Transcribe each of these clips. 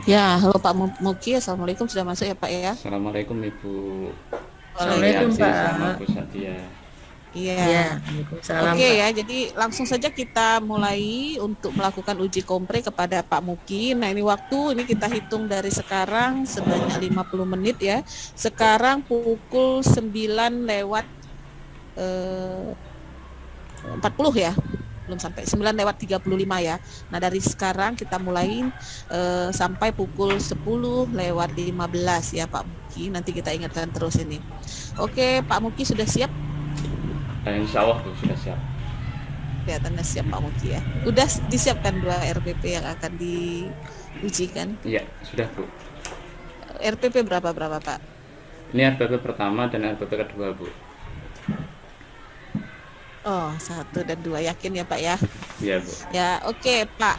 Ya, halo Pak Muki, Assalamualaikum, sudah masuk ya Pak ya? Assalamualaikum Ibu Waalaikumsalam. Assalamualaikum Suliarti sama Pak. Bu Satia. Iya, Ya, Waalaikumsalam oke Pak. ya, jadi langsung saja kita mulai untuk melakukan uji kompre kepada Pak Muki. Nah ini waktu, ini kita hitung dari sekarang sebanyak 50 menit ya. Sekarang pukul 9 lewat 40 ya, belum sampai 9 lewat 35 ya. Nah dari sekarang kita mulai sampai pukul 10 lewat 15 ya Pak Muki. Nanti kita ingatkan terus ini. Oke Pak Muki sudah siap? Insya Allah Bu sudah siap. Kelihatannya siap Pak Muki ya. Udah disiapkan 2 RPP yang akan diujikan. Iya sudah Bu. RPP berapa Pak? Ini RPP pertama dan RPP kedua Bu. Oh 1 dan 2, yakin ya Pak ya? Iya Bu. Ya oke Pak,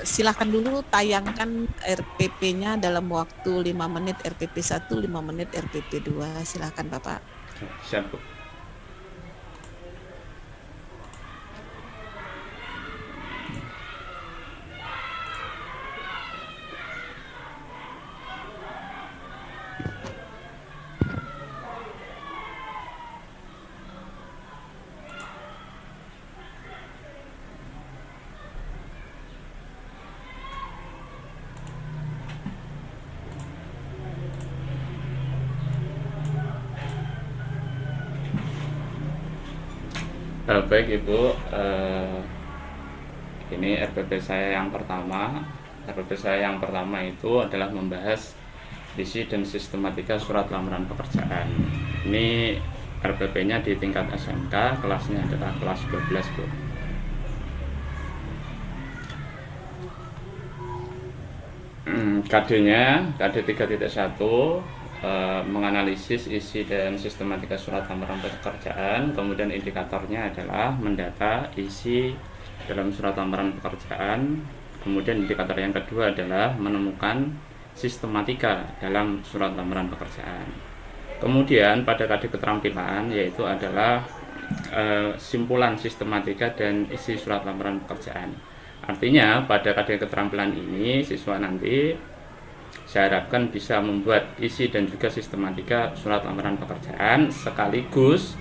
silahkan dulu tayangkan RPP-nya dalam waktu 5 menit RPP 1, 5 menit RPP 2. Silahkan Bapak. Siap Bu. Baik Ibu, ini RPP saya yang pertama. RPP saya yang pertama itu adalah membahas isi dan sistematika surat lamaran pekerjaan. Ini RPP-nya di tingkat SMK, kelasnya adalah kelas 12 Bu. KD-nya, KD 3.1, menganalisis isi dan sistematika surat lamaran pekerjaan. Kemudian indikatornya adalah mendata isi dalam surat lamaran pekerjaan. Kemudian indikator yang kedua adalah menemukan sistematika dalam surat lamaran pekerjaan. Kemudian pada KD keterampilan yaitu adalah simpulan sistematika dan isi surat lamaran pekerjaan. Artinya pada KD keterampilan ini siswa nanti saya harapkan bisa membuat isi dan juga sistematika surat lamaran pekerjaan sekaligus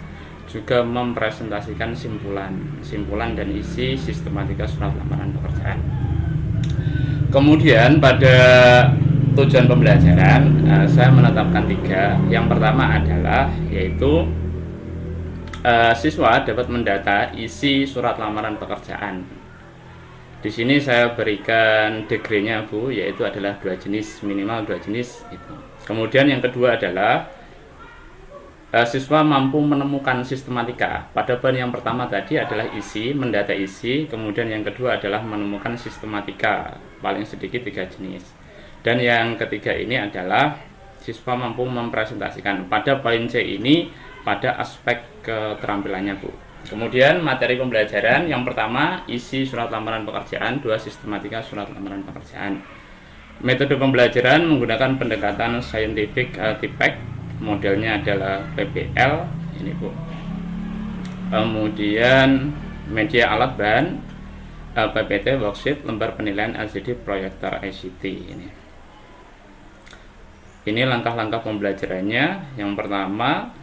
juga mempresentasikan simpulan dan isi sistematika surat lamaran pekerjaan. Kemudian pada tujuan pembelajaran saya menetapkan 3. Yang pertama adalah yaitu siswa dapat mendata isi surat lamaran pekerjaan. Di sini saya berikan degree-nya Bu, yaitu adalah 2 jenis, minimal 2 jenis itu. Kemudian yang kedua adalah siswa mampu menemukan sistematika. Pada poin yang pertama tadi adalah isi, mendata isi, kemudian yang kedua adalah menemukan sistematika, paling sedikit 3 jenis. Dan yang ketiga ini adalah siswa mampu mempresentasikan. Pada poin C ini pada aspek keterampilannya Bu. Kemudian materi pembelajaran yang pertama isi surat lamaran pekerjaan, 2 sistematika surat lamaran pekerjaan. Metode pembelajaran menggunakan pendekatan scientific artifact, modelnya adalah PBL ini Bu. Kemudian media alat bahan PPT worksheet lembar penilaian LCD proyektor ICT ini. Ini langkah-langkah pembelajarannya. Yang pertama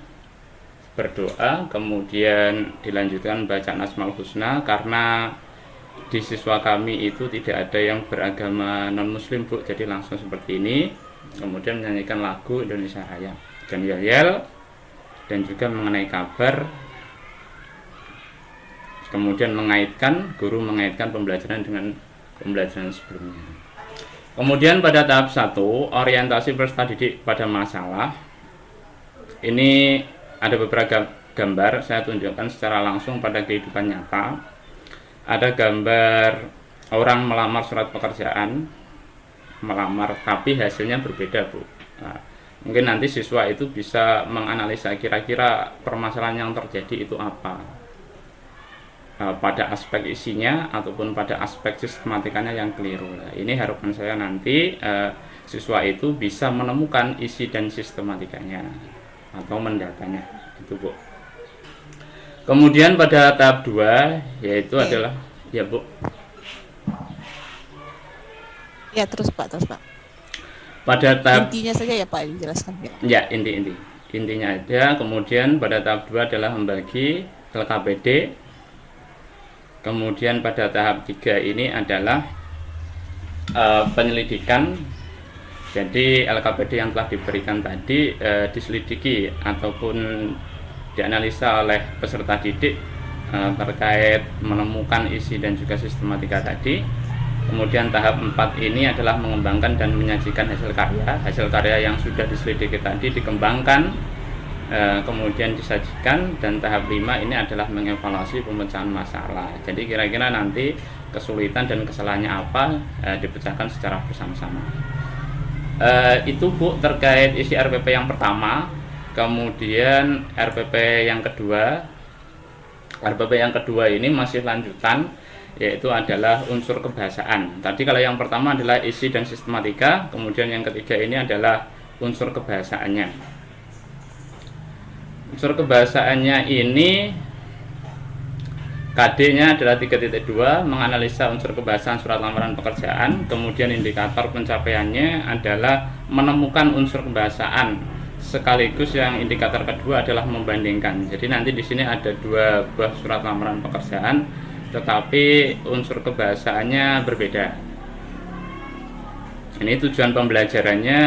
berdoa, kemudian dilanjutkan bacaan Asmaul Husna karena di siswa kami itu tidak ada yang beragama non muslim Bu, jadi langsung seperti ini. Kemudian menyanyikan lagu Indonesia Raya dan yel-yel dan juga mengenai kabar. Kemudian guru mengaitkan pembelajaran dengan pembelajaran sebelumnya. Kemudian pada tahap 1 orientasi peserta didik pada masalah. Ini ada beberapa gambar saya tunjukkan secara langsung pada kehidupan nyata. Ada gambar orang melamar surat pekerjaan, tapi hasilnya berbeda Bu. Nah, mungkin nanti siswa itu bisa menganalisa kira-kira permasalahan yang terjadi itu apa, pada aspek isinya ataupun pada aspek sistematikanya yang keliru. Nah, ini harapan saya nanti siswa itu bisa menemukan isi dan sistematikanya atau mendatanya itu Bu. Kemudian pada tahap 2 yaitu adalah ya Bu. Ya, terus Pak, terus Pak. Pada tahap Intinya saja ya Pak, dijelaskan ya. ya intinya ada. Kemudian pada tahap 2 adalah membagi LKPD. Kemudian pada tahap 3 ini adalah penyelidikan. Jadi LKPD yang telah diberikan tadi diselidiki ataupun dianalisa oleh peserta didik terkait menemukan isi dan juga sistematika tadi. Kemudian tahap 4 ini adalah mengembangkan dan menyajikan hasil karya yang sudah diselidiki tadi dikembangkan, kemudian disajikan. Dan tahap 5 ini adalah mengevaluasi pemecahan masalah. Jadi kira-kira nanti kesulitan dan kesalahannya apa dipecahkan secara bersama-sama. Itu Bu terkait isi RPP yang pertama. Kemudian RPP yang kedua ini masih lanjutan, yaitu adalah unsur kebahasaan. Tadi kalau yang pertama adalah isi dan sistematika, kemudian yang ketiga ini adalah unsur kebahasaannya. Unsur kebahasaannya ini KD-nya adalah 3.2, menganalisa unsur kebahasaan surat lamaran pekerjaan. Kemudian indikator pencapaiannya adalah menemukan unsur kebahasaan, sekaligus yang indikator kedua adalah membandingkan. Jadi nanti di sini ada 2 buah surat lamaran pekerjaan, tetapi unsur kebahasaannya berbeda. Ini tujuan pembelajarannya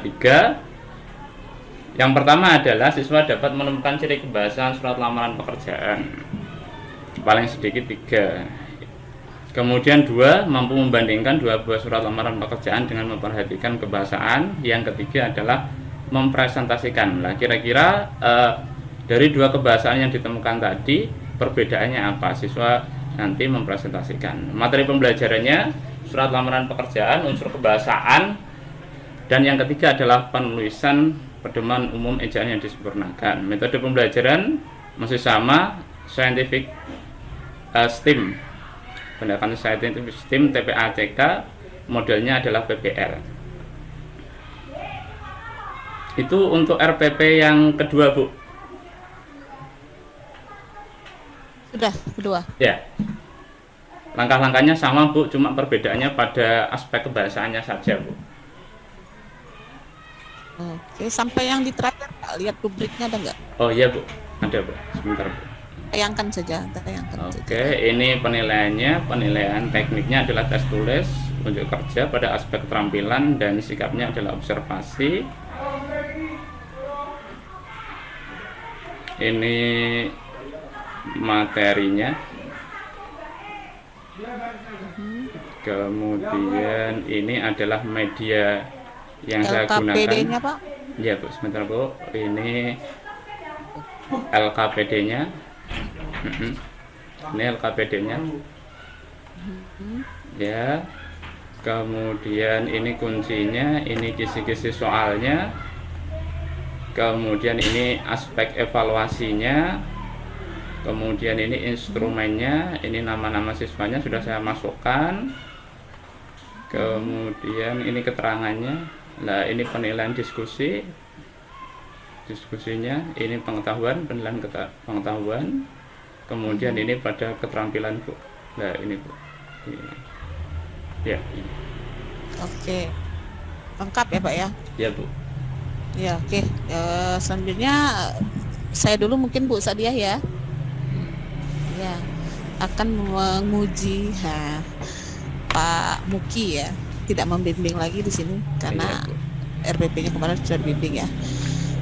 3. Yang pertama adalah siswa dapat menemukan ciri kebahasaan surat lamaran pekerjaan, paling sedikit 3. Kemudian 2, mampu membandingkan 2 buah surat lamaran pekerjaan dengan memperhatikan kebahasaan. Yang ketiga adalah mempresentasikan. Nah, kira-kira dari 2 kebahasaan yang ditemukan tadi, perbedaannya apa? Siswa nanti mempresentasikan. Materi pembelajarannya surat lamaran pekerjaan, unsur kebahasaan, dan yang ketiga adalah penulisan pedoman umum ejaan yang disempurnakan. Metode pembelajaran masih sama, scientific STEAM, pendekatan scientific STEAM TPA-CK, modelnya adalah PBL. Itu untuk RPP yang kedua, Bu. Sudah, kedua. Ya. Langkah-langkahnya sama, Bu, cuma perbedaannya pada aspek kebahasaannya saja, Bu. Oke, sampai yang di terakhir Pak, lihat rubriknya ada nggak? Oh iya, Bu. Ada, Bu. Sebentar, Bu. Tayangkan saja. Oke, ini penilaiannya. Penilaian tekniknya adalah tes tulis, unjuk kerja pada aspek keterampilan, dan sikapnya adalah observasi. Ini materinya. Kemudian ini adalah media yang saya gunakan. LKPD-nya Pak? Ya, Bu, sebentar, Bu. Ini LKPD-nya. Ini LKPD-nya. Ya. Kemudian ini kuncinya, ini kisi-kisi soalnya. Kemudian ini aspek evaluasinya. Kemudian ini instrumennya, ini nama-nama siswanya sudah saya masukkan. Kemudian ini keterangannya. Nah, ini penilaian diskusinya, ini pengetahuan, penilaian pengetahuan. Kemudian ini pada keterampilan, Bu. Nah, ini, Bu. Ini. Ya. Oke. Lengkap ya Pak ya? Ya, Bu. Ya, oke. Selanjutnya saya dulu mungkin Bu Sadiah ya. Ya, akan menguji Pak Muki ya. Tidak membimbing lagi di sini karena RPP-nya kemarin sudah dibimbing ya.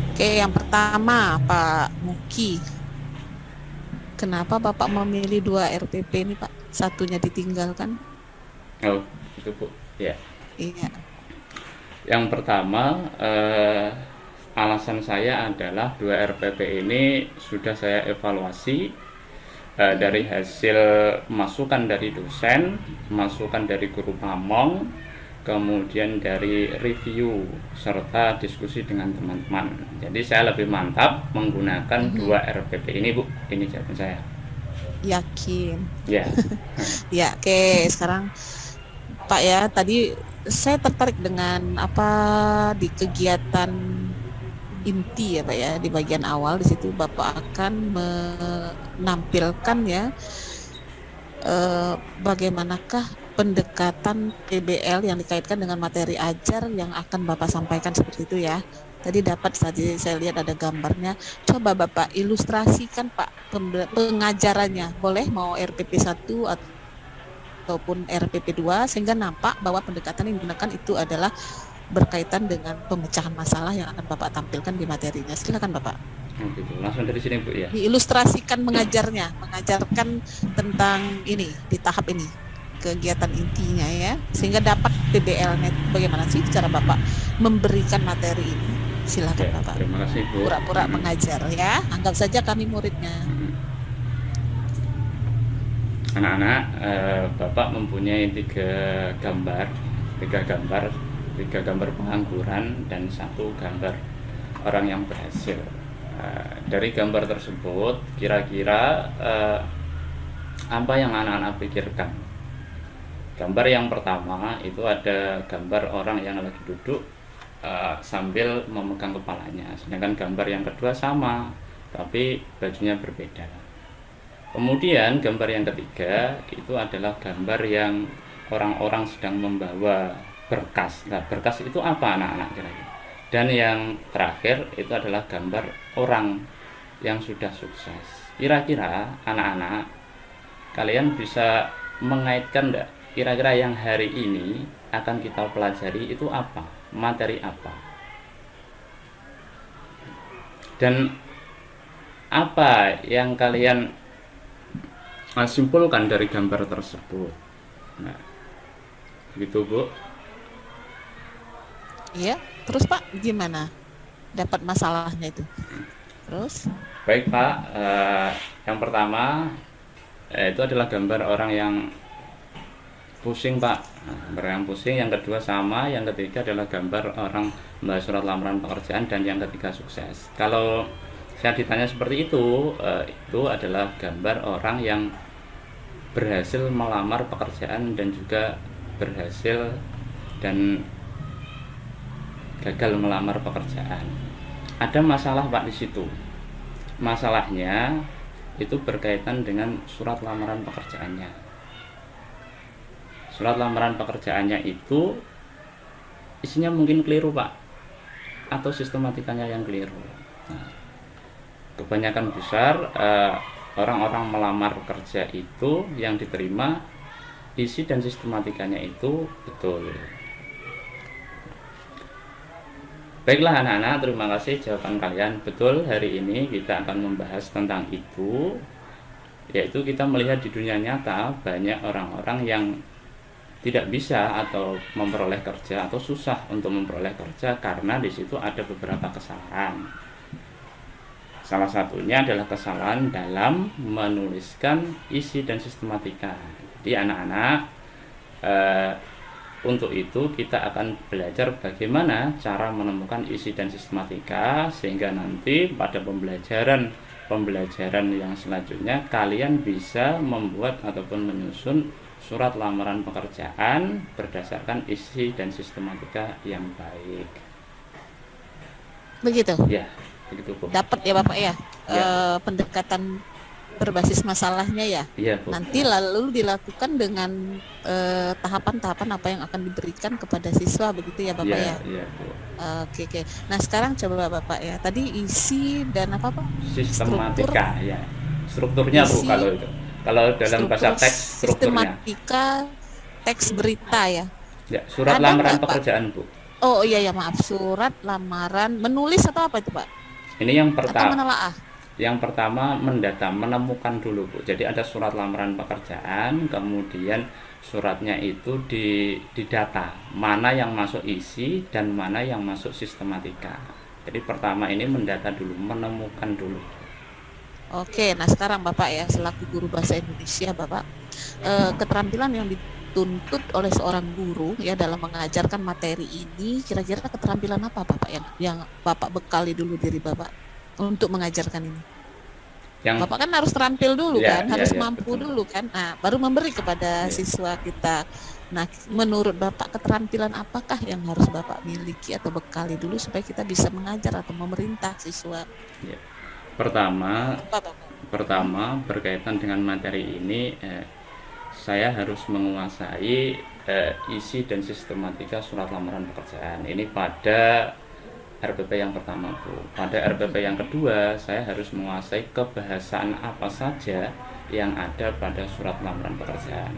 Oke, yang pertama Pak Muki. Kenapa Bapak memilih 2 RPP ini Pak? Satunya ditinggalkan? Oh, itu, Bu. Ya. Iya. Yang pertama, alasan saya adalah 2 RPP ini sudah saya evaluasi dari hasil masukan dari dosen, masukan dari guru pamong, kemudian dari review serta diskusi dengan teman-teman. Jadi saya lebih mantap menggunakan 2 RPP ini, Bu. Ini jawaban saya. Yakin? Ya. Ya, oke. Sekarang Pak ya, tadi saya tertarik dengan apa di kegiatan inti ya Pak ya, di bagian awal di situ Bapak akan menampilkan ya bagaimanakah pendekatan PBL yang dikaitkan dengan materi ajar yang akan Bapak sampaikan seperti itu ya. Tadi tadi saya lihat ada gambarnya. Coba Bapak ilustrasikan Pak pengajarannya. Boleh mau RPP 1 ataupun RPP 2 sehingga nampak bahwa pendekatan yang digunakan itu adalah berkaitan dengan pemecahan masalah yang akan Bapak tampilkan di materinya. Silakan Bapak. Gitu. Langsung dari sini Bu ya. Diilustrasikan mengajarkan tentang ini di tahap ini, kegiatan intinya ya, sehingga dapat PBL-nya bagaimana sih cara Bapak memberikan materi ini. Silakan Bapak. Terima kasih Bu. Pura-pura mengajar ya, anggap saja kami muridnya. Anak-anak, Bapak mempunyai tiga gambar pengangguran dan satu gambar orang yang berhasil. Dari gambar tersebut kira-kira apa yang anak-anak pikirkan? Gambar yang pertama itu ada gambar orang yang lagi duduk sambil memegang kepalanya, sedangkan gambar yang kedua sama tapi bajunya berbeda. Kemudian gambar yang ketiga itu adalah gambar yang orang-orang sedang membawa berkas. Nah, berkas itu apa anak-anak kira-kira? Dan yang terakhir itu adalah gambar orang yang sudah sukses. Kira-kira anak-anak, kalian bisa mengaitkan enggak? Kira-kira yang hari ini akan kita pelajari itu apa? Materi apa? Dan apa yang kalian simpulkan dari gambar tersebut? Nah, begitu Bu. Iya, terus Pak gimana? Dapat masalahnya itu? Terus? Baik Pak, yang pertama itu adalah gambar orang yang pusing Pak. Gambar yang pusing, yang kedua sama, yang ketiga adalah gambar orang membahas surat lamaran pekerjaan, dan yang ketiga sukses. Kalau saya ditanya seperti itu adalah gambar orang yang berhasil melamar pekerjaan dan juga berhasil dan gagal melamar pekerjaan. Ada masalah Pak di situ. Masalahnya itu berkaitan dengan surat lamaran pekerjaannya. Surat lamaran pekerjaannya itu isinya mungkin keliru Pak, atau sistematikanya yang keliru. Nah, kebanyakan besar orang-orang melamar kerja itu yang diterima isi dan sistematikanya itu betul. Baiklah anak-anak, terima kasih jawaban kalian. Betul, hari ini kita akan membahas tentang itu, yaitu kita melihat di dunia nyata banyak orang-orang yang tidak bisa atau memperoleh kerja atau susah untuk memperoleh kerja karena di situ ada beberapa kesalahan. Salah satunya adalah kesalahan dalam menuliskan isi dan sistematika. Jadi anak-anak, untuk itu kita akan belajar bagaimana cara menemukan isi dan sistematika, sehingga nanti pada pembelajaran yang selanjutnya kalian bisa membuat ataupun menyusun surat lamaran pekerjaan berdasarkan isi dan sistematika yang baik. Begitu. Ya, begitu Bu. Dapat ya Bapak ya, Ya. pendekatan berbasis masalahnya ya. Iya Bu. Nanti lalu dilakukan dengan tahapan-tahapan apa yang akan diberikan kepada siswa, begitu ya Bapak ya. Iya Bu. Oke. Nah sekarang coba Bapak ya, tadi isi dan apa Pak? Sistematika ya. Strukturnya Bu, Isi, kalau dalam bahasa teks strukturnya. Sistematika teks berita ya. Ya, surat Ada lamaran nggak, Pak? pekerjaan Bu. Oh iya ya, maaf, surat lamaran menulis atau apa itu Pak? Ini yang Atau pertama. menelaah? Yang pertama mendata, menemukan dulu Bu. Jadi ada surat lamaran pekerjaan, kemudian suratnya itu didata, mana yang masuk isi dan mana yang masuk sistematika. Jadi pertama ini mendata dulu, menemukan dulu. Oke, nah sekarang Bapak ya selaku guru bahasa Indonesia Bapak, keterampilan yang dituntut oleh seorang guru ya dalam mengajarkan materi ini, kira-kira keterampilan apa Bapak yang Bapak bekali dulu diri Bapak untuk mengajarkan ini? Yang Bapak kan harus terampil dulu Ya, kan, harus ya, mampu betul. dulu kan, nah baru memberi kepada Ya. siswa kita. Nah menurut Bapak keterampilan apakah yang harus Bapak miliki atau bekali dulu supaya kita bisa mengajar atau memerintah siswa? pertama Apa Bapak? pertama berkaitan dengan materi ini, saya harus menguasai isi dan sistematika surat lamaran pekerjaan. Ini pada RPP yang pertama, Bu. Pada RPP yang kedua, saya harus menguasai kebahasaan apa saja yang ada pada surat lamaran pekerjaan.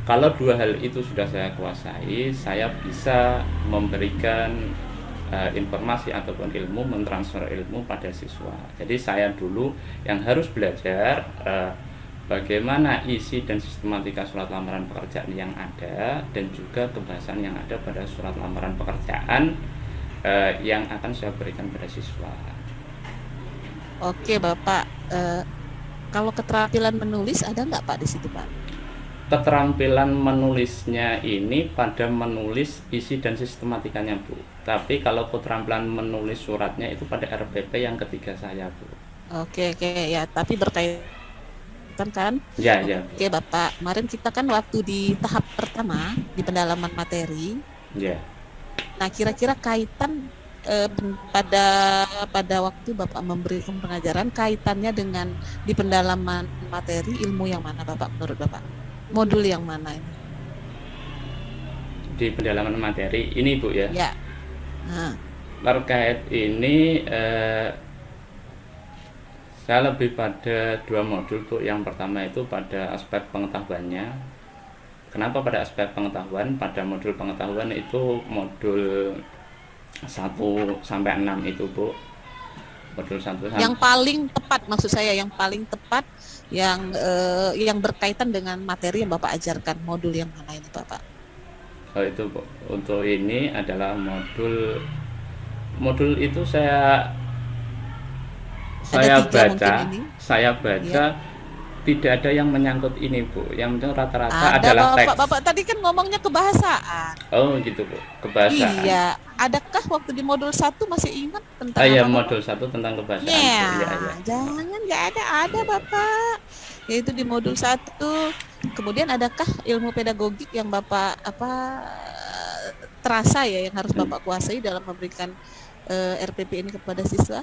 Kalau dua hal itu sudah saya kuasai, saya bisa memberikan informasi ataupun ilmu, mentransfer ilmu pada siswa. Jadi saya dulu yang harus belajar bagaimana isi dan sistematika surat lamaran pekerjaan yang ada, dan juga kebahasan yang ada pada surat lamaran pekerjaan yang akan saya berikan pada siswa. Oke Bapak, kalau keterampilan menulis ada nggak Pak di situ Pak? Keterampilan menulisnya ini pada menulis isi dan sistematikanya, Bu. Tapi kalau keterampilan menulis suratnya itu pada RPP yang ketiga saya, Bu. Oke ya, tapi berkaitan kan? Ya, ya. Oke Bapak, kemarin kita kan waktu di tahap pertama di pendalaman materi. Ya. Nah, kira-kira kaitan pada waktu Bapak memberikan pengajaran, kaitannya dengan di pendalaman materi ilmu yang mana Bapak menurut Bapak? Modul yang mana ini? Di pendalaman materi ini, Bu, ya. Ya. Nah, Terkait ini saya lebih pada dua modul, Bu. Yang pertama itu pada aspek pengetahuannya. Kenapa pada aspek pengetahuan? Pada modul pengetahuan itu modul 1 sampai 6 itu, Bu. Modul 1 sampai yang paling tepat, maksud saya yang paling tepat, yang berkaitan dengan materi yang Bapak ajarkan, modul yang mana ini Bapak? Oh, itu, Bu. Untuk ini adalah modul itu saya baca Ya. tidak ada yang menyangkut ini, Bu. Yang penting rata-rata Ada adalah teks. Bapak tadi kan ngomongnya kebahasaan. Oh, gitu, Bu. Kebahasaan. Iya, adakah waktu di modul 1 masih ingat tentang Iya, apa, modul 1 tentang kebahasaan, Bu. Ya, Iya. jangan nggak ada Bapak. Yaitu di modul 1. Kemudian adakah ilmu pedagogik yang Bapak terasa ya yang harus Bapak kuasai dalam memberikan RPP ini kepada siswa?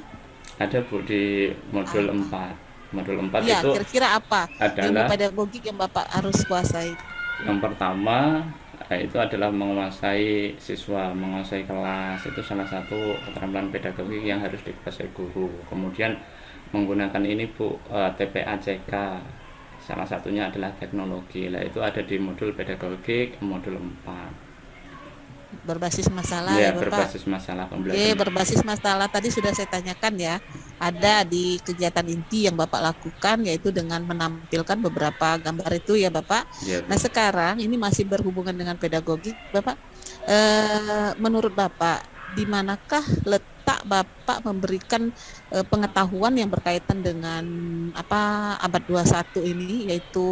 Ada, Bu, di modul 4. Modul 4 Ya, itu kira-kira apa ilmu adalah pedagogik yang Bapak harus kuasai? yang pertama itu adalah menguasai siswa, menguasai kelas. Itu salah satu keterampilan pedagogik yang harus dikuasai guru. Kemudian menggunakan ini, Bu, TPACK. Salah satunya adalah teknologi. Lah, itu ada di modul pedagogik modul 4. Berbasis masalah Ya, ya Bapak. berbasis masalah pembelajaran. Oke, berbasis masalah tadi sudah saya tanyakan ya. Ada di kegiatan inti yang Bapak lakukan, yaitu dengan menampilkan beberapa gambar itu ya Bapak. Ya, Bu. Nah, sekarang ini masih berhubungan dengan pedagogik Bapak. Menurut Bapak, di manakah letak Bapak memberikan pengetahuan yang berkaitan dengan abad 21 ini, yaitu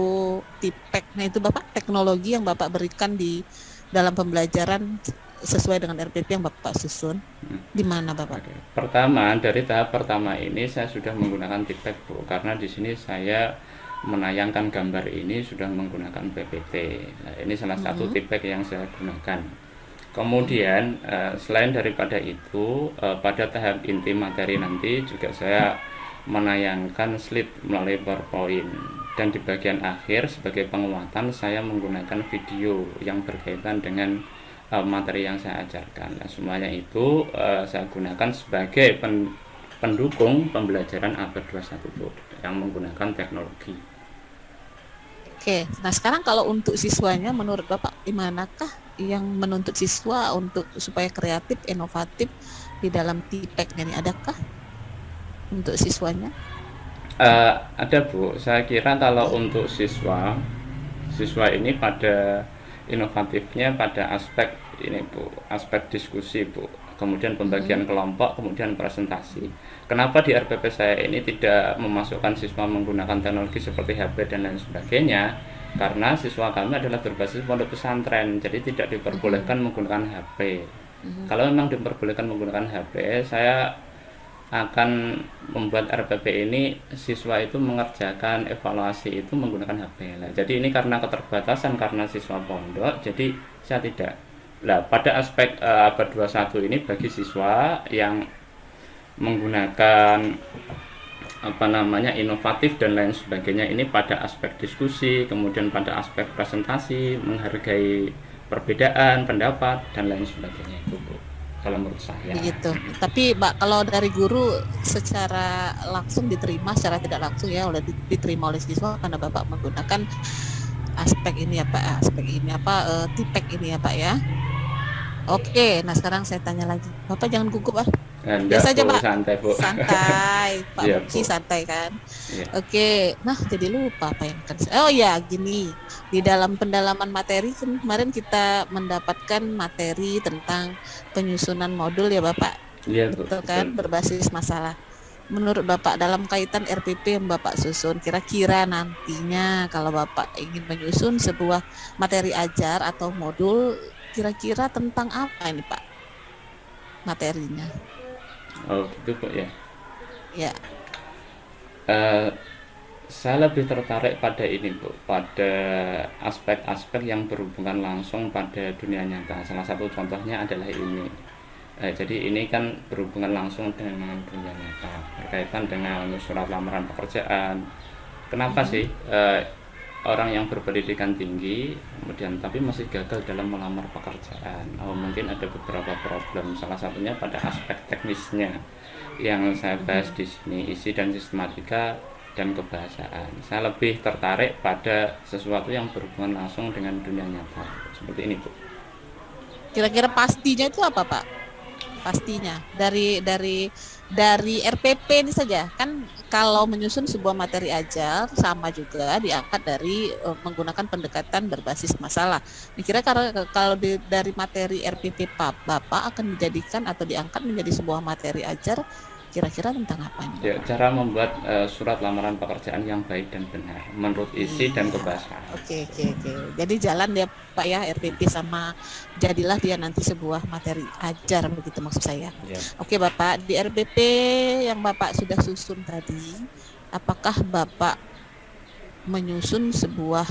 TIPEK. Nah, itu Bapak, teknologi yang Bapak berikan di dalam pembelajaran sesuai dengan RPP yang Bapak susun, di mana Bapak? Oke. Pertama, dari tahap pertama ini saya sudah menggunakan TIPEK, Bu, karena di sini saya menayangkan gambar ini sudah menggunakan PPT. Nah, ini salah satu TIPEK yang saya gunakan. Kemudian selain daripada itu, pada tahap inti materi nanti juga saya menayangkan slide melalui PowerPoint. Dan di bagian akhir sebagai penguatan saya menggunakan video yang berkaitan dengan materi yang saya ajarkan. Nah, semuanya itu saya gunakan sebagai pendukung pembelajaran abad 21, Bu, yang menggunakan teknologi. Oke, nah sekarang kalau untuk siswanya, menurut Bapak, di manakah yang menuntut siswa untuk supaya kreatif, inovatif di dalam TIPEK ini? Adakah untuk siswanya? Ada, Bu. Saya kira kalau untuk siswa ini pada inovatifnya pada aspek ini, Bu, aspek diskusi, Bu, kemudian pembagian kelompok, kemudian presentasi. Kenapa di RPP saya ini tidak memasukkan siswa menggunakan teknologi seperti HP dan lain sebagainya? Karena siswa kami adalah berbasis pondok pesantren, jadi tidak diperbolehkan menggunakan HP. Kalau memang diperbolehkan menggunakan HP, saya akan membuat RPP ini siswa itu mengerjakan evaluasi itu menggunakan HP. Nah, jadi ini karena keterbatasan karena siswa pondok, jadi saya tidak. Nah, pada aspek abad 21 ini bagi siswa yang menggunakan inovatif dan lain sebagainya ini pada aspek diskusi, kemudian pada aspek presentasi, menghargai perbedaan pendapat dan lain sebagainya itu Bu, kalau menurut saya. Begitu. Tapi Mbak, kalau dari guru secara langsung diterima, secara tidak langsung ya diterima oleh siswa karena Bapak menggunakan aspek ini ya Pak, tipek ini ya Pak ya. Oke, nah sekarang saya tanya lagi, Bapak jangan gugup Enggak, biasa aja Bu, Pak. santai Bu. Santai, Pak Iya, Muki Bu. santai kan. Iya. Oke, nah jadi lupa apa yang akan oh ya gini, di dalam pendalaman materi kemarin kita mendapatkan materi tentang penyusunan modul ya Bapak. Iya Bu. Betul kan, berbasis masalah. Menurut Bapak dalam kaitan RPP yang Bapak susun, kira-kira nantinya kalau Bapak ingin menyusun sebuah materi ajar atau modul, kira-kira tentang apa ini Pak materinya? Oh gitu Bu ya. Ya, Saya lebih tertarik pada ini Bu, pada aspek-aspek yang berhubungan langsung pada dunia nyata. Salah satu contohnya adalah ini. Jadi ini kan berhubungan langsung dengan dunia nyata, berkaitan dengan surat lamaran pekerjaan. Kenapa sih orang yang berpendidikan tinggi kemudian tapi masih gagal dalam melamar pekerjaan? Mungkin ada beberapa problem. Salah satunya pada aspek teknisnya yang saya bahas di sini, isi dan sistematika dan kebahasaan. Saya lebih tertarik pada sesuatu yang berhubungan langsung dengan dunia nyata. Seperti ini Bu. kira-kira pastinya itu apa Pak? Pastinya dari RPP ini saja kan, kalau menyusun sebuah materi ajar sama juga diangkat dari menggunakan pendekatan berbasis masalah. Kira kalau dari materi RPP Bapak akan dijadikan atau diangkat menjadi sebuah materi ajar, kira-kira tentang apa ini? Ya, cara membuat surat lamaran pekerjaan yang baik dan benar menurut isi dan kebahasaan. Oke. Jadi jalan ya Pak ya, RPP sama jadilah dia nanti sebuah materi ajar, begitu maksud saya. Ya. Oke Bapak, di RPP yang Bapak sudah susun tadi, apakah Bapak menyusun sebuah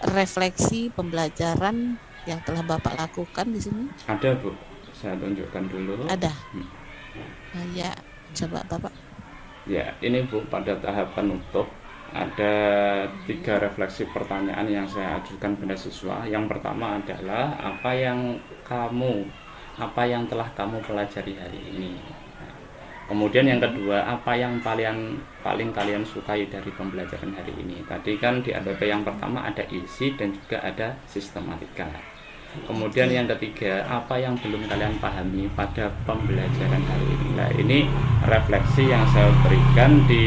refleksi pembelajaran yang telah Bapak lakukan di sini? Ada Bu, saya tunjukkan dulu. Ada. Ya, coba Bapak. Ya, ini Bu, pada tahap penutup ada 3 refleksi pertanyaan yang saya ajukan pada siswa. Yang pertama adalah apa yang telah kamu pelajari hari ini. Kemudian yang kedua, apa yang paling kalian sukai dari pembelajaran hari ini. Tadi kan di RPP yang pertama ada isi dan juga ada sistematika. Kemudian yang ketiga, apa yang belum kalian pahami pada pembelajaran hari ini. Nah, ini refleksi yang saya berikan di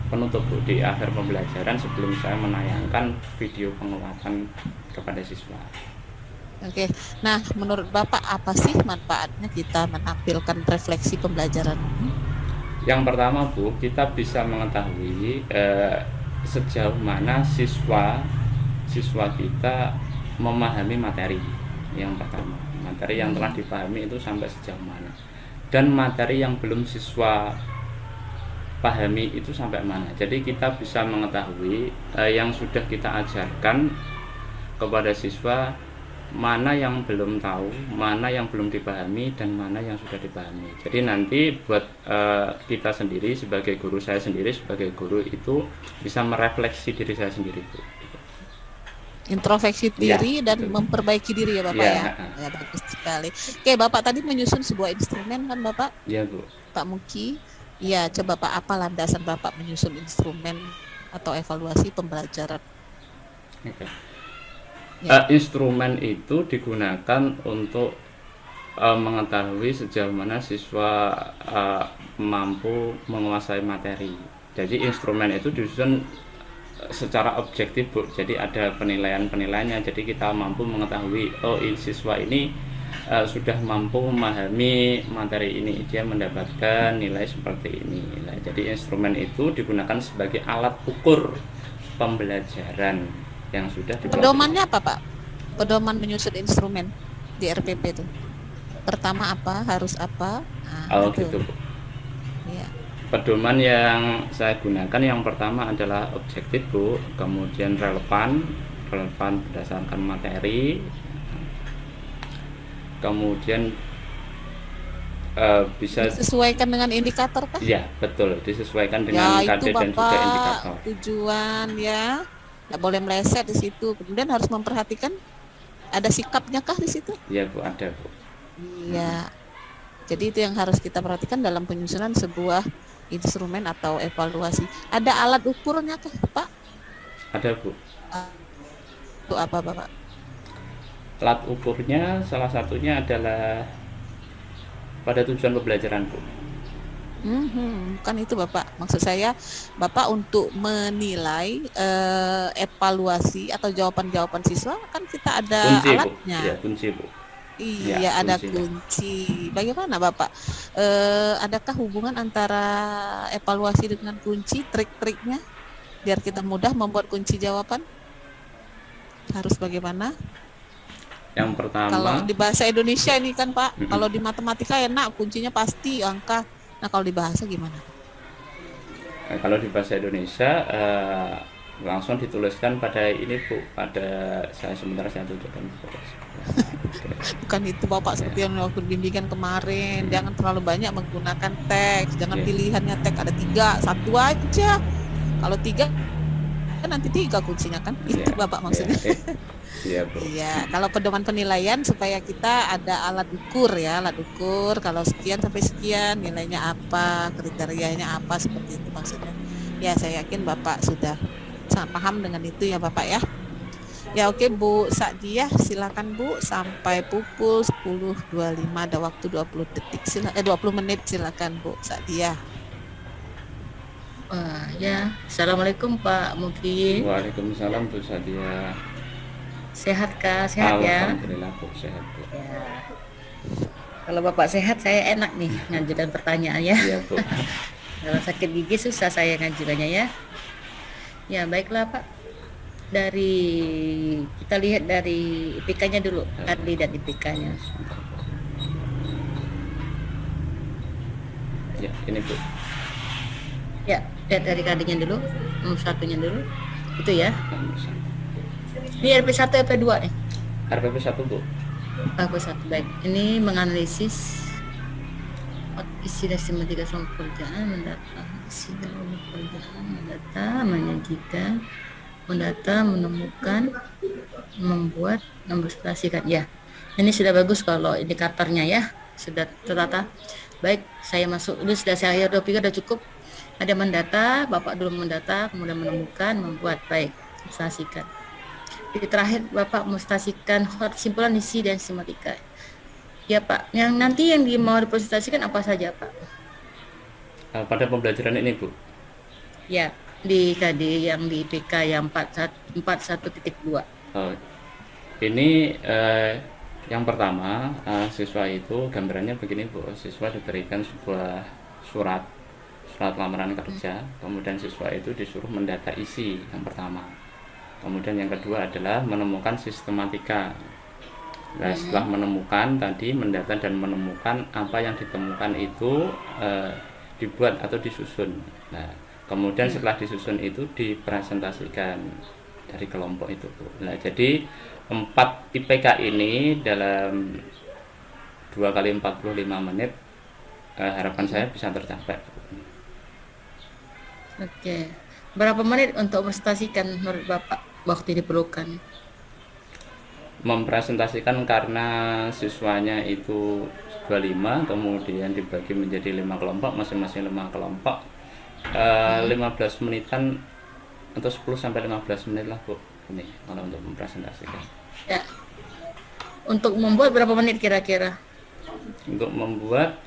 penutup Bu, di akhir pembelajaran sebelum saya menayangkan video penguatan kepada siswa. Oke, nah menurut Bapak apa sih manfaatnya kita menampilkan refleksi pembelajaran ini? Yang pertama Bu, kita bisa mengetahui sejauh mana siswa kita memahami materi. Yang pertama, materi yang telah dipahami itu sampai sejauh mana, dan materi yang belum siswa pahami itu sampai mana. Jadi kita bisa mengetahui yang sudah kita ajarkan kepada siswa mana yang belum tahu, mana yang belum dipahami, dan mana yang sudah dipahami. Jadi nanti buat kita sendiri sebagai guru, saya sendiri sebagai guru itu bisa merefleksi diri saya sendiri Bu. Introspeksi diri dan betul. Memperbaiki diri ya Bapak ya. Ya bagus sekali. Oke, Bapak tadi menyusun sebuah instrumen kan Bapak? Iya Bu. Pak Muki. Ya, coba Pak, apa landasan Bapak menyusun instrumen atau evaluasi pembelajaran? Oke. Ya. Instrumen itu digunakan untuk mengetahui sejauh mana siswa mampu menguasai materi. Jadi instrumen itu disusun secara objektif Bu. Jadi ada penilaiannya. Jadi kita mampu mengetahui siswa ini sudah mampu memahami materi ini, dia mendapatkan nilai seperti ini. Nah, jadi instrumen itu digunakan sebagai alat ukur pembelajaran yang sudah dipelajari. Pedomannya apa Pak? Pedoman menyusun instrumen di RPP itu. Pertama apa? Harus apa? Nah, gitu Bu. Ya. Pedoman yang saya gunakan yang pertama adalah objektif Bu, kemudian relevan berdasarkan materi, kemudian bisa, Sesuaikan dengan indikator kah? ya betul, disesuaikan Ya dengan itu KD dan juga Bapak indikator. tujuan ya. Nggak boleh meleset di situ. Kemudian harus memperhatikan ada sikapnya kah di situ? Ya Bu, ada Bu. Iya. Jadi itu yang harus kita perhatikan dalam penyusunan sebuah instrumen atau evaluasi. Ada alat ukurnya kah, Pak? Ada Bu. Itu apa, Bapak? Alat ukurnya salah satunya adalah pada tujuan pembelajaran Bu. Kan itu Bapak. Maksud saya, Bapak untuk menilai evaluasi atau jawaban-jawaban siswa kan kita ada Kunci Bu, alatnya. ya kunci Bu. Iya, Ya, ada kunci. kunci. Bagaimana Bapak? Adakah hubungan antara evaluasi dengan kunci, trik-triknya biar kita mudah membuat kunci jawaban? Harus bagaimana? Yang Kalau pertama, di bahasa Indonesia ini kan Pak, Mm-mm. kalau di matematika enak kuncinya pasti angka. Nah, kalau di bahasa gimana? kalau di bahasa Indonesia langsung dituliskan pada ini Bu, pada saya sebentar saya tunjukkan. Bukan itu Bapak seperti yang waktu bimbingan kemarin. Jangan terlalu banyak menggunakan teks. Jangan Iya. pilihannya teks ada 3, 1 aja. Kalau 3 kan nanti 3 kuncinya kan. Itu Iya, Bapak maksudnya. Iya Bu. Iya, kalau pedoman penilaian supaya kita ada alat ukur ya, alat ukur kalau sekian sampai sekian nilainya apa, kriterianya apa, seperti itu maksudnya. Ya, saya yakin Bapak sudah sangat paham dengan itu ya Bapak ya. Ya oke Bu Sa'diyah, silakan Bu sampai pukul 10.25 ada waktu 20 detik 20 menit silakan Bu Sa'diyah. Wah, ya. Assalamualaikum Pak Mugi. Waalaikumsalam Bu Sadia. Sehat Kak? Sehat ya? Alhamdulillah Bu, sehat Bu. Ya. Kalau Bapak sehat, saya enak nih ngajukan pertanyaan ya. Iya Bu. Kalau sakit gigi susah saya ngajukannya ya. Ya, baiklah Pak. Dari kita lihat dari IPK-nya dulu, kandidat IPK-nya. Ya, ini Bu. Ya, lihat dari kandidatnya dulu, nomor satunya dulu. Itu ya. Ini RP1 RP2 nih. RPP 1 Bu. RP1 baik. Ini menganalisis isi dan sistematika soal pekerjaan, mendata isi dalam pekerjaan, mendata, menyajikan, mendata, menemukan, membuat, mempresentasikan. Ya, ini sudah bagus kalau indikatornya ya, sudah tertata. Baik, saya masuk dulu, sudah saya udah pikir udah cukup. Ada mendata, Bapak dulu mendata, kemudian menemukan, membuat. Baik, presentasikan. Di terakhir Bapak mempresentasikan kesimpulan isi dan sistematika. Ya Pak, yang nanti yang mau dipresentasikan apa saja Pak? Pada pembelajaran ini Bu. Ya, di tadi yang di IPK yang 41.2. Ini yang pertama, siswa itu gambarannya begini Bu. Siswa diberikan sebuah surat lamaran kerja, kemudian siswa itu disuruh mendata isi yang pertama. Kemudian yang kedua adalah menemukan sistematika. Nah, setelah menemukan tadi, mendata dan menemukan apa yang ditemukan itu dibuat atau disusun. Nah, kemudian setelah disusun itu dipresentasikan dari kelompok itu Bu. Nah, jadi 4 IPK ini dalam 2 kali 45 menit harapan saya bisa tercapai. Oke. Berapa menit untuk mempresentasikan menurut Bapak waktu diperlukan? Mempresentasikan karena siswanya itu 25, kemudian dibagi menjadi 5 kelompok, masing-masing 5 kelompok, 15 menitan atau 10 sampai 15 menit lah Bu, ini kalau untuk mempresentasikan. Ya. Untuk membuat berapa menit kira-kira? Untuk membuat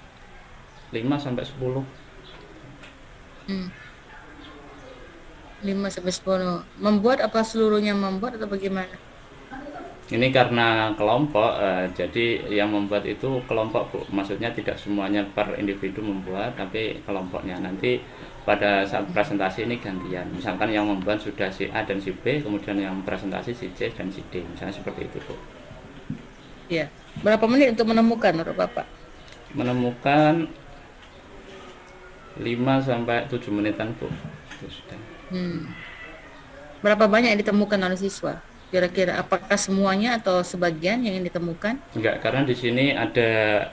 5 sampai 10. 5 sampai 10. Membuat apa seluruhnya membuat atau bagaimana? Ini karena kelompok, jadi yang membuat itu kelompok Bu. Maksudnya tidak semuanya per individu membuat, tapi kelompoknya. Nanti pada saat presentasi ini gantian. Misalkan yang membuat sudah si A dan si B, kemudian yang presentasi si C dan si D. Misalnya seperti itu Bu. Ya. Berapa menit untuk menemukan menurut Bapak? Menemukan 5 sampai 7 menitan Bu. Itu sudah. Berapa banyak yang ditemukan oleh siswa? Kira-kira apakah semuanya atau sebagian yang ditemukan? Enggak, karena di sini ada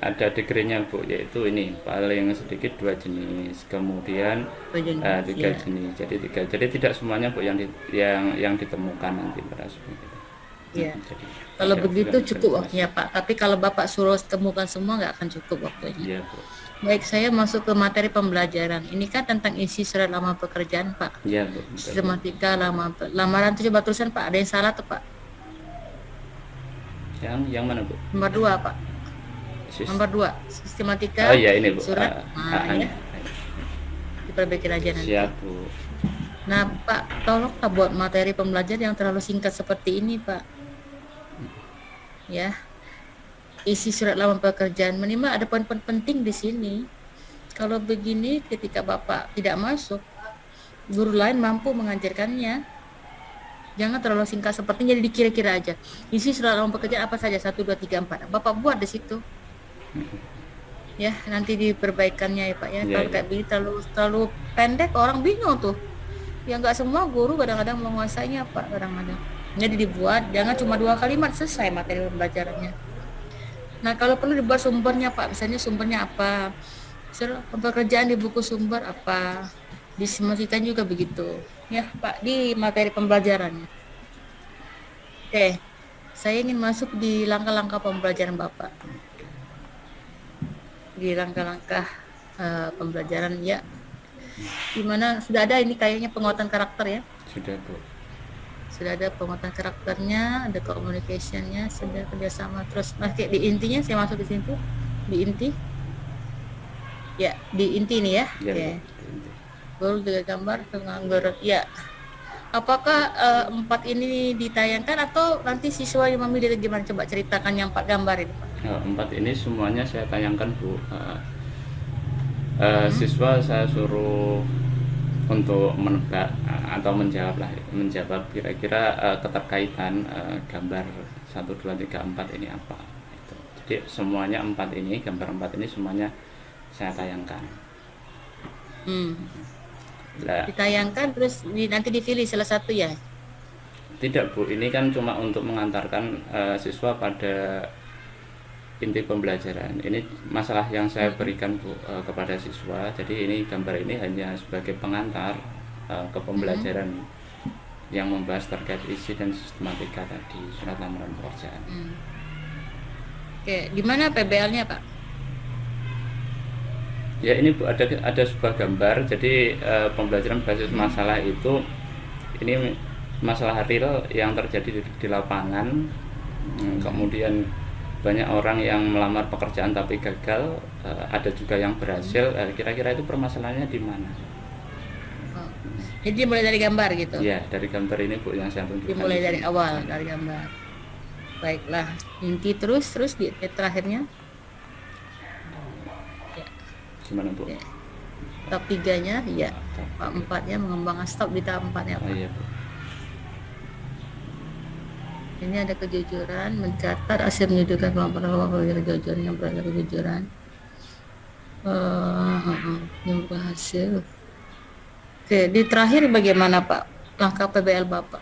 ada degree-nya Bu, yaitu ini paling sedikit 2 jenis, kemudian Jenis, 3 ya. jenis. Jadi tidak semuanya Bu yang ditemukan nanti pada suhu itu. Ya. Jadi Kalau tidak- begitu tidak cukup jelas. waktunya Pak. Tapi kalau Bapak suruh temukan semua nggak akan cukup waktunya. Iya Bu. Baik, saya masuk ke materi pembelajaran. Ini kan tentang isi surat lamaran pekerjaan Pak. Iya Bu. Betul, Bu. Sistematika lamaran itu coba tulisan Pak. Ada yang salah tuh Pak. Yang mana Bu? Nomor 2 Pak. Sis- Nomor 2 sistematika Oh iya ini Bu. surat. Ya. Diperbaiki aja nanti. Siap Bu. Nah Pak, tolonglah buat materi pembelajaran yang terlalu singkat seperti ini Pak. Ya, isi surat lamaran pekerjaan minimal ada poin-poin penting di sini. Kalau begini, ketika Bapak tidak masuk, guru lain mampu mengajarkannya. Jangan terlalu singkat seperti jadi dikira-kira aja. Isi surat lamaran pekerjaan apa saja 1, 2, 3, 4. Bapak buat di situ. Ya, nanti diperbaikannya ya Pak ya. Ya, Kalau ya. kayak begini terlalu pendek, orang bingung tuh. Ya nggak semua guru kadang-kadang menguasainya Pak, kadang-kadang. Jadi dibuat, jangan cuma 2 kalimat selesai materi pembelajarannya. Nah kalau perlu dibuat sumbernya Pak, misalnya sumbernya apa, pekerjaan di buku sumber apa, disimulasikan juga begitu, ya Pak, di materi pembelajarannya. Oke, saya ingin masuk di langkah-langkah pembelajaran Bapak. Di langkah-langkah pembelajaran ya, dimana sudah ada ini kayaknya penguatan karakter ya. Sudah Bu. Sudah ada penguatan karakternya, ada communication-nya, sudah kerjasama. Terus masih di intinya, saya masuk di situ di inti ya, di inti ini ya. Ya, Ya. Bu. Baru juga gambar penganggur ya. Apakah 4 ini ditayangkan atau nanti siswa yang memilih gimana, coba ceritakan yang 4 gambar ini Pak. 4 ini semuanya saya tayangkan Bu. Siswa saya suruh untuk menebak atau menjawab kira-kira keterkaitan gambar 1, 2, 3, 4 ini apa gitu. Jadi semuanya 4 ini, gambar 4 ini semuanya saya tayangkan. Lah, Ditayangkan terus nanti dipilih salah satu ya. tidak Bu, ini kan cuma untuk mengantarkan siswa pada inti pembelajaran. Ini masalah yang saya berikan Bu kepada siswa. Jadi ini gambar ini hanya sebagai pengantar ke pembelajaran yang membahas terkait isi dan sistematika tadi surat lamaran pekerjaan. Oke, di mana PBL-nya Pak? Ya ini Bu, ada sebuah gambar. Jadi pembelajaran basis masalah itu ini masalah real yang terjadi di lapangan. Kemudian banyak orang yang melamar pekerjaan tapi gagal, ada juga yang berhasil. Kira-kira itu permasalahannya di mana? Oh. Jadi mulai dari gambar gitu. Ya, dari gambar ini Bu yang saya tunjukkan. Dimulai di dari sini. awal, dari gambar. Baiklah, inti terus di terakhirnya. Ya, Gimana Bu? ya. Tahap 3-nya, ya. Tahap 4-nya mengembangkan stop di tahap 4-nya. Oh iya Bu. Ini ada kejujuran, mencatat hasil menunjukkan kemampuan kejujuran yang berada kejujuran. Yang berhasil. Oke, di terakhir bagaimana Pak? Langkah PBL Bapak?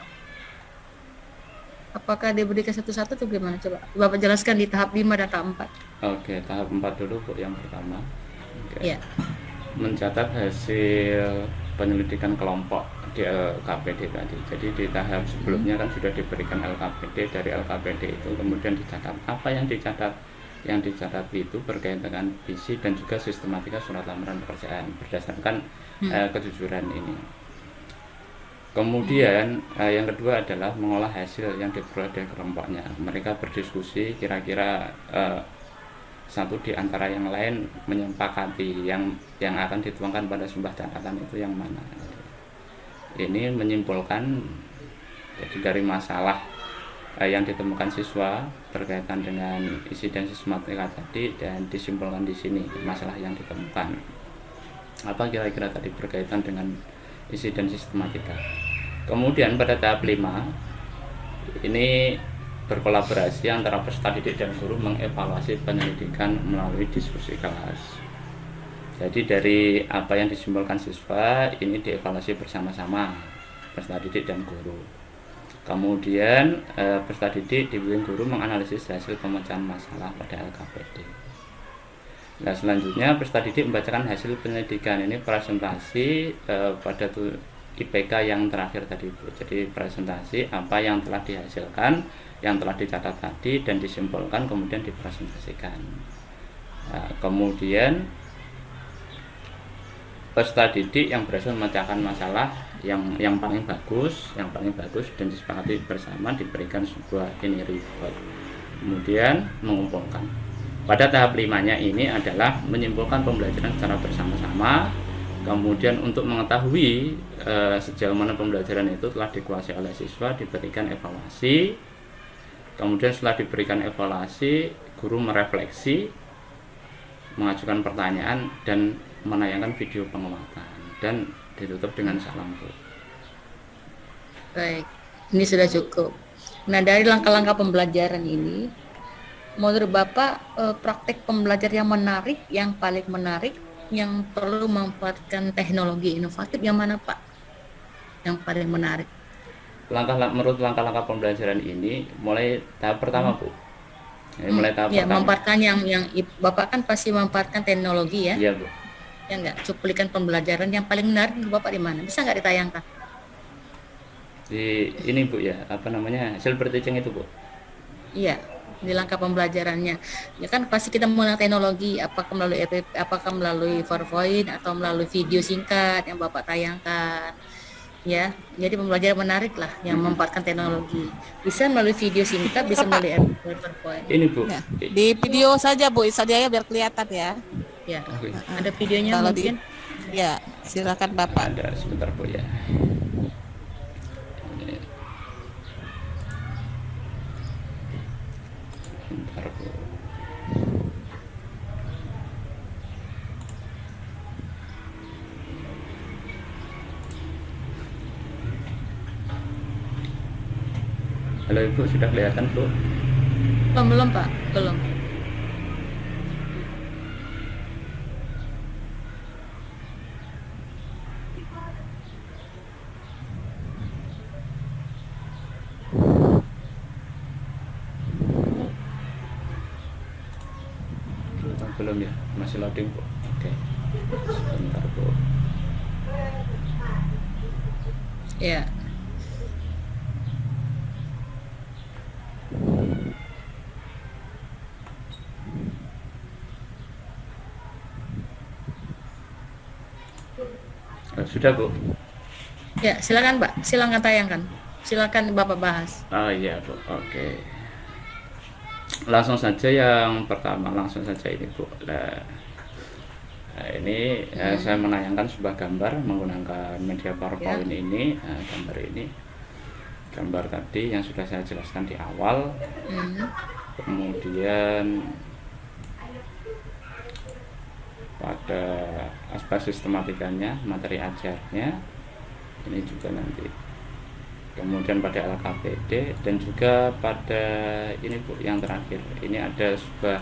Apakah diberikan satu-satu atau bagaimana? Coba Bapak jelaskan di tahap 5 dan tahap 4. Oke, tahap 4 dulu Bu yang pertama. Oke. Iya. Mencatat hasil penyelidikan kelompok di LKPD tadi. Jadi di tahap sebelumnya kan sudah diberikan LKPD, dari LKPD itu kemudian dicatat apa yang dicatat. Yang dicatat itu berkaitan dengan visi dan juga sistematika surat lamaran pekerjaan berdasarkan kejujuran ini. Kemudian yang kedua adalah mengolah hasil yang diperoleh dari kelompoknya. Mereka berdiskusi kira-kira satu di antara yang lain menyepakati yang akan dituangkan pada sebuah catatan itu yang mana. Ini menyimpulkan jadi dari masalah yang ditemukan siswa berkaitan dengan isi dan sistematika tadi, dan disimpulkan di sini masalah yang ditemukan. Apa kira-kira tadi berkaitan dengan isi dan sistematika. Kemudian pada tahap 5 ini berkolaborasi antara peserta didik dan guru mengevaluasi penyelidikan melalui diskusi kelas. Jadi dari apa yang disimpulkan siswa ini dievaluasi bersama-sama peserta didik dan guru. Kemudian peserta didik dibimbing guru menganalisis hasil pemecahan masalah pada LKPD. Nah, selanjutnya peserta didik membacakan hasil penyelidikan. Ini presentasi pada IPK yang terakhir tadi Bu. Jadi presentasi apa yang telah dihasilkan, yang telah dicatat tadi dan disimpulkan kemudian dipresentasikan. Nah, kemudian peserta didik yang berhasil memecahkan masalah yang paling bagus dan disepakati bersama diberikan sebuah ini report. Kemudian mengumpulkan. Pada tahap 5-nya ini adalah menyimpulkan pembelajaran secara bersama-sama. Kemudian untuk mengetahui sejauh mana pembelajaran itu telah dikuasai oleh siswa, diberikan evaluasi. Kemudian setelah diberikan evaluasi, guru merefleksi, mengajukan pertanyaan dan menayangkan video penguatan dan ditutup dengan salam Bu. Baik, ini sudah cukup. Nah, dari langkah-langkah pembelajaran ini, menurut Bapak praktek pembelajaran yang menarik, yang paling menarik, yang perlu memanfaatkan teknologi inovatif yang mana Pak? Yang paling menarik? Menurut langkah-langkah pembelajaran ini, mulai tahap pertama Bu. Mulai tahap ya, pertama. memanfaatkan yang Bapak kan pasti memanfaatkan teknologi ya? Iya Bu. Ya enggak, cuplikan pembelajaran yang paling menarik menurut Bapak di mana? Bisa nggak ditayangkan? Di ini Bu ya, apa namanya, silver teaching itu Bu? Iya, di langkah pembelajarannya. Ya kan pasti kita menggunakan teknologi, apakah melalui PowerPoint atau melalui video singkat yang Bapak tayangkan. Ya, jadi pembelajaran menarik lah yang memanfaatkan teknologi. Bisa melalui video singkat, bisa melalui PowerPoint. Ini Bu. Ya. Di video saja Bu, Isadiaya biar kelihatan ya. Ya, Oke. ada videonya Kalau mungkin. Ya, silakan Bapak. Ada sebentar Bu ya. Sebentar Bu. Halo Ibu, sudah kelihatan Bu? Belum Pak, belum. Belum ya, masih loading Bu. Oke. Sebentar Bu. Ya. Sudah Bu. Ya, silakan Pak, silakan tayangkan. Silakan Bapak bahas. Oh iya Bu, oke. Langsung saja yang pertama, langsung saja ini Bu. Nah, ini saya menayangkan sebuah gambar menggunakan media PowerPoint ini. Nah, gambar tadi yang sudah saya jelaskan di awal. Kemudian pada aspek sistematikanya, materi ajarnya ini juga nanti. Kemudian pada LKPD dan juga pada ini Bu yang terakhir. Ini ada sebuah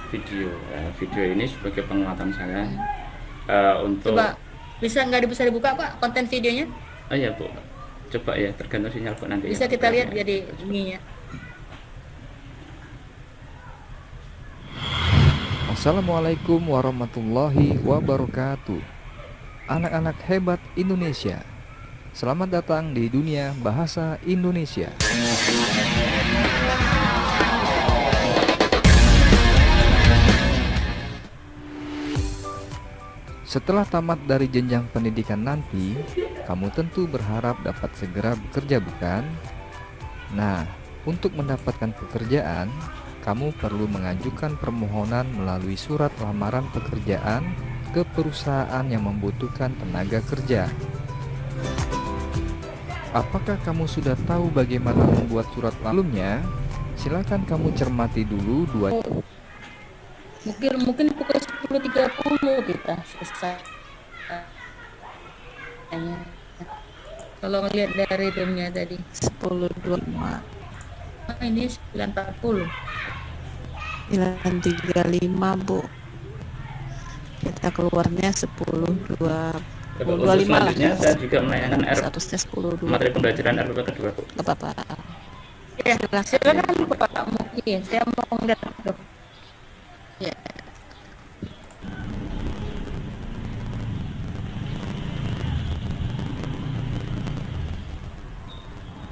video. Video ini sebagai penguatan saya untuk. Coba bisa dibuka Pak konten videonya? Oh iya Bu. Coba ya, tergantung sinyal Bu nanti. Bisa ya, kita lihat jadi ininya. Assalamualaikum warahmatullahi wabarakatuh. Anak-anak hebat Indonesia, selamat datang di dunia bahasa Indonesia. Setelah tamat dari jenjang pendidikan nanti, kamu tentu berharap dapat segera bekerja, bukan? Nah, untuk mendapatkan pekerjaan, kamu perlu mengajukan permohonan melalui surat lamaran pekerjaan ke perusahaan yang membutuhkan tenaga kerja. Apakah kamu sudah tahu bagaimana membuat surat lamanya? Silakan kamu cermati dulu Mungkin pukul 10.30 kita selesai. Kalau ngelihat dari roomnya tadi 10.25. ini 9.40. 9.35 Bu. Kita keluarnya 10.25 Untuk lah. selanjutnya saya juga menayangkan Seharusnya 10.2. materi pembelajaran RPP kedua Bu. Gak apa-apa. Ya, silakan Bapak, mungkin saya mau ngeliat. Ya.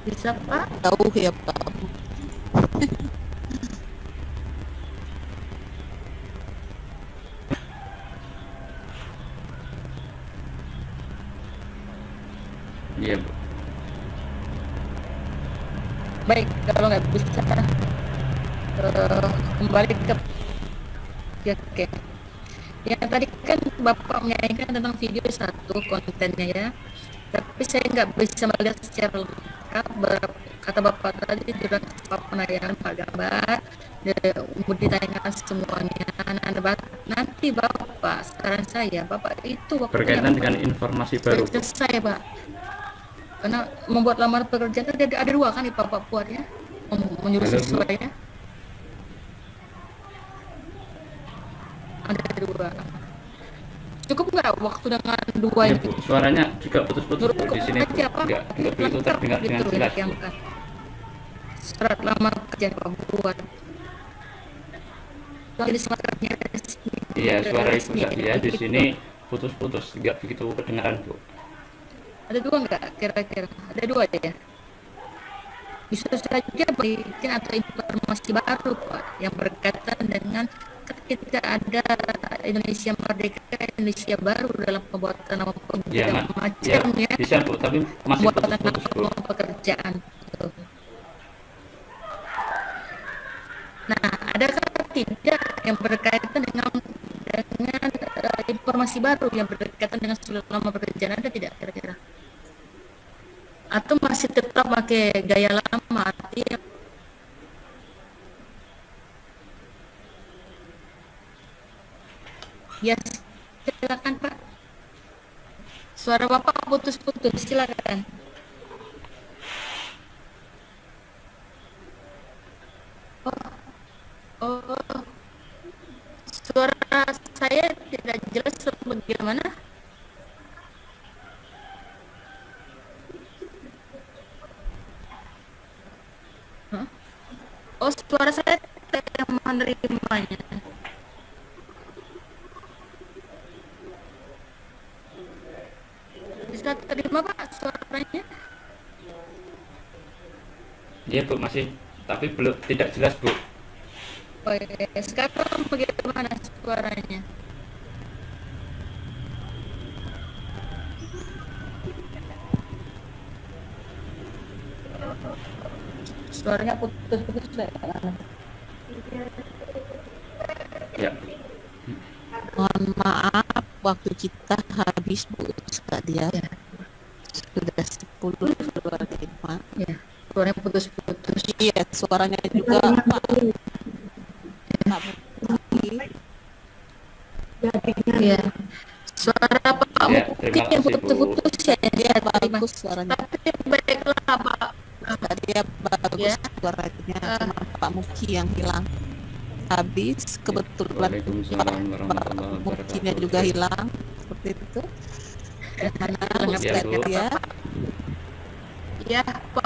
Bisa Pak? Jauh ya Pak. Iya Bu. Baik, kalau nggak bisa kembali ke ya, oke. Yang tadi kan Bapak menyanyikan tentang video satu kontennya ya, tapi saya nggak bisa melihat secara lengkap. Kata Bapak tadi sudah Pak penayangan Pak gambar, ditayangkan semuanya. Nanti Bapak, saran saya Bapak itu Berkaitan dengan informasi baru Bu. selesai Pak, karena membuat lamaran pekerjaan kan ada dua kan nih Bapak buat ya, menyuruh Halo, Bu. siswanya ada dua. Cukup nggak waktu dengan dua Iya ini? Bu, suaranya juga putus-putus Bu di sini Bu. aja Pak, Enggak begitu terdengar dengan gitu jelas Bu. yang kan surat lamaran pekerjaan Pak buat jadi sematnya Iya, suara Ibu Sadia di sini putus-putus, enggak begitu kedengaran Bu. ada dua nggak kira-kira? Ada dua ya? Bisa saja bikin atau informasi baru Pak yang berkaitan dengan ketika ada Indonesia Merdeka, Indonesia baru dalam pembuatan nama Ya, pekerjaan ya, macamnya, bisa Bu, tapi masih pembuatan putus-putus Bu. nama pekerjaan gitu. Nah, adakah tidak yang berkaitan dengan informasi baru yang berkaitan dengan surat lama pekerjaan, ada tidak kira-kira? Atau masih tetap pakai gaya lama, artinya ya silakan Pak, suara Bapak putus-putus, silakan. Oh, suara saya tidak jelas bagaimana? Hah? Oh, suara saya tidak menerimanya. Bisa terima Pak suaranya? Iya Bu, masih, tapi belum, tidak jelas Bu. Oh, iya. Sekarang bagaimana suaranya? Suaranya putus-putus bagaimana? Ya, Mohon maaf, waktu kita habis Bu Sadia. Ya. Sudah 10:25. Ya, suaranya putus-putus. Iya, suaranya juga Pak Muki. Ya, suara Pak Ya, Muki terima yang kasih, Bu. putus-putus ya, Iya, saya terima. bagus suaranya. Tapi baiklah Pak. Sadia bagus Ya. suaranya, cuma Pak Muki yang hilang. Habis kebetulan Waalaikumsalam warahmatullahi Mukinya wabarakatuh. juga hilang seperti itu. Mana Bu Ya, Bu. Sadia? Ya, Pak